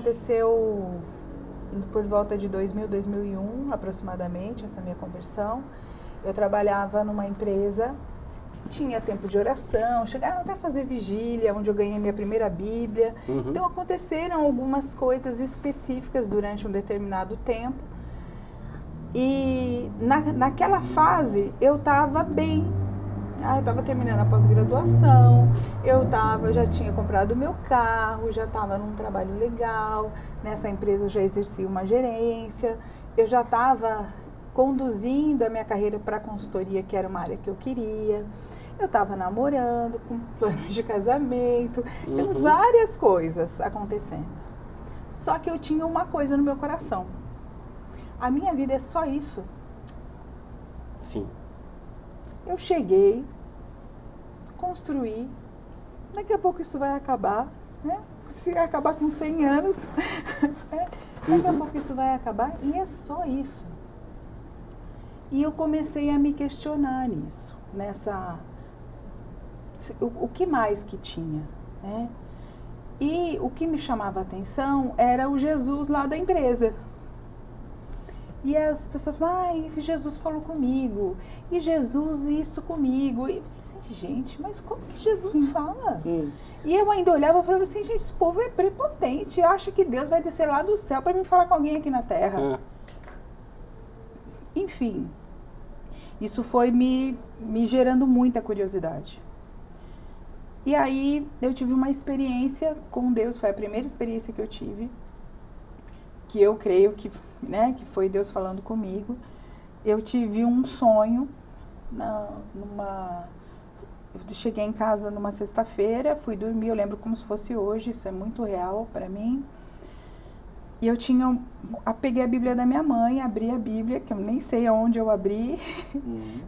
aconteceu por volta de 2000, 2001, aproximadamente, essa minha conversão. Eu trabalhava numa empresa, tinha tempo de oração, chegava até a fazer vigília, onde eu ganhei minha primeira Bíblia. Então aconteceram algumas coisas específicas durante um determinado tempo. E naquela fase eu estava bem. Eu estava terminando a pós-graduação, eu já tinha comprado o meu carro, já estava num trabalho legal, nessa empresa eu já exercia uma gerência, eu já estava conduzindo a minha carreira para a consultoria, que era uma área que eu queria, eu estava namorando, com planos de casamento, então várias coisas acontecendo. Só que eu tinha uma coisa no meu coração: a minha vida é só isso. Sim. Eu cheguei, construí, daqui a pouco isso vai acabar, né? Se acabar com 100 anos, daqui a pouco isso vai acabar, e é só isso. E eu comecei a me questionar nisso, o que mais que tinha, né? E o que me chamava a atenção era o Jesus lá da empresa. E as pessoas falam, Jesus falou comigo, e Jesus isso comigo. E eu falei assim, gente, mas como que Jesus fala? E eu ainda olhava e falava assim, gente, esse povo é prepotente, acha que Deus vai descer lá do céu para me falar com alguém aqui na terra. Enfim, isso foi me gerando muita curiosidade. E aí eu tive uma experiência com Deus, foi a primeira experiência que eu tive, que eu creio que foi Deus falando comigo. Eu tive um sonho, eu cheguei em casa numa sexta-feira, fui dormir, eu lembro como se fosse hoje, isso é muito real para mim. E eu peguei a Bíblia da minha mãe, abri a Bíblia, que eu nem sei aonde eu abri,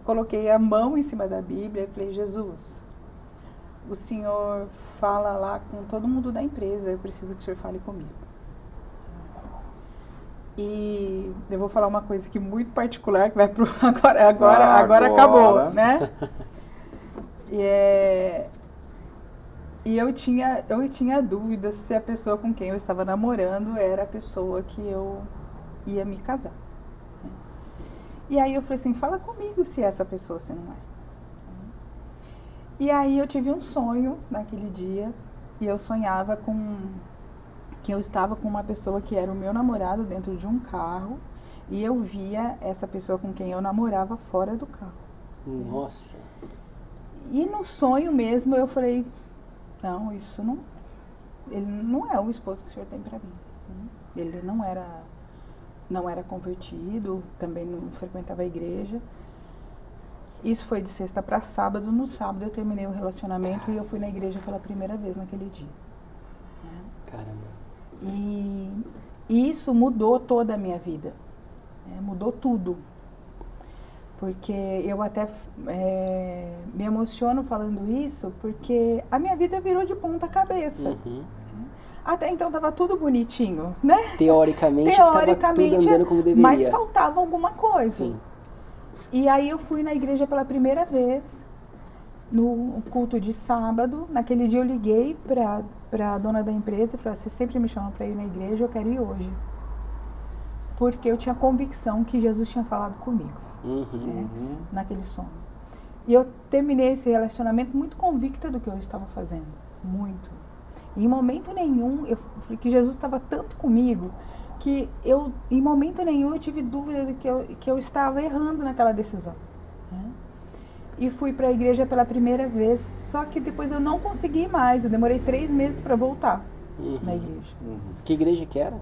coloquei a mão em cima da Bíblia e falei, Jesus, o Senhor fala lá com todo mundo da empresa, eu preciso que o Senhor fale comigo. E eu vou falar uma coisa aqui muito particular, que vai pro agora acabou, né? E eu tinha dúvida se a pessoa com quem eu estava namorando era a pessoa que eu ia me casar. E aí eu falei assim, fala comigo se é essa pessoa, se não é. E aí eu tive um sonho naquele dia, e eu sonhava que eu estava com uma pessoa que era o meu namorado dentro de um carro, e eu via essa pessoa com quem eu namorava fora do carro. Nossa! E no sonho mesmo eu falei, não, ele não é o esposo que o Senhor tem para mim. Ele não era convertido, também não frequentava a igreja. Isso foi de sexta para sábado. No sábado eu terminei o relacionamento e eu fui na igreja pela primeira vez naquele dia. Caramba! E isso mudou toda a minha vida, mudou tudo, porque eu até me emociono falando isso, porque a minha vida virou de ponta cabeça. Até então estava tudo bonitinho, né? Teoricamente estava tudo andando como deveria. Mas faltava alguma coisa. Sim. E aí eu fui na igreja pela primeira vez, no culto de sábado. Naquele dia eu liguei para a dona da empresa e falei, você sempre me chama para ir na igreja, eu quero ir hoje. Porque eu tinha convicção que Jesus tinha falado comigo, naquele sonho. E eu terminei esse relacionamento muito convicta do que eu estava fazendo, muito. E em momento nenhum, eu falei que Jesus estava tanto comigo, que em momento nenhum eu tive dúvida de que eu estava errando naquela decisão. E fui para a igreja pela primeira vez, só que depois eu não consegui mais, eu demorei 3 meses para voltar na igreja. Que igreja que era?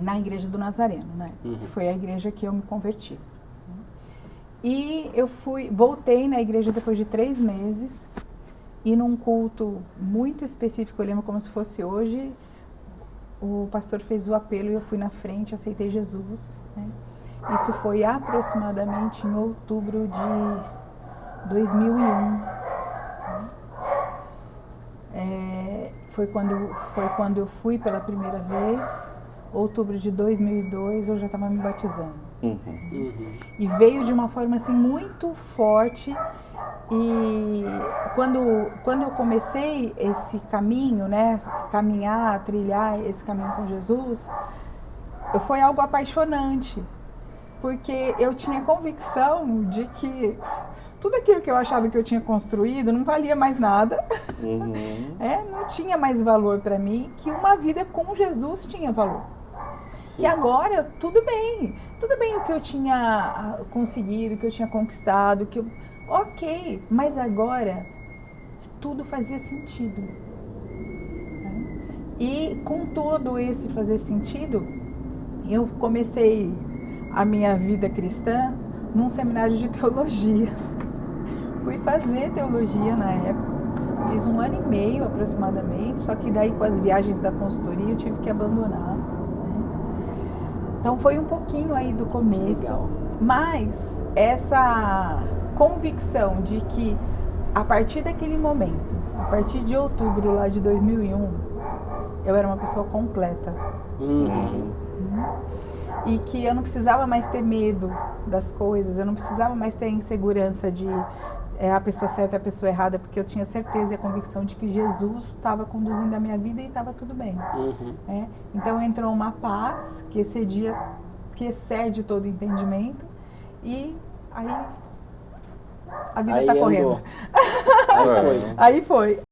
Na igreja do Nazareno, né? Que foi a igreja que eu me converti. E eu voltei na igreja depois de 3 meses, e num culto muito específico, eu lembro como se fosse hoje, o pastor fez o apelo e eu fui na frente, aceitei Jesus, né? Isso foi aproximadamente em outubro de 2001. Foi quando eu fui pela primeira vez. Outubro de 2002 eu já estava me batizando. E veio de uma forma assim muito forte. E quando eu comecei esse caminho, né, caminhar, trilhar esse caminho com Jesus, foi algo apaixonante, porque eu tinha convicção de que tudo aquilo que eu achava que eu tinha construído não valia mais nada, não tinha mais valor para mim, que uma vida com Jesus tinha valor. Sim. Que agora, tudo bem o que eu tinha conseguido, o que eu tinha conquistado, ok, mas agora tudo fazia sentido. E com todo esse fazer sentido, eu comecei a minha vida cristã num seminário de teologia. Fui fazer teologia na época, fiz 1 ano e meio aproximadamente, só que daí com as viagens da consultoria eu tive que abandonar. Então foi um pouquinho aí do começo. Legal. Mas essa convicção de que a partir daquele momento, a partir de outubro lá de 2001, eu era uma pessoa completa. E que eu não precisava mais ter medo das coisas, eu não precisava mais ter insegurança de a pessoa certa e a pessoa errada, porque eu tinha certeza e a convicção de que Jesus estava conduzindo a minha vida e estava tudo bem. Então entrou uma paz que excede todo o entendimento, e aí a vida está correndo. Aí foi. Aí foi.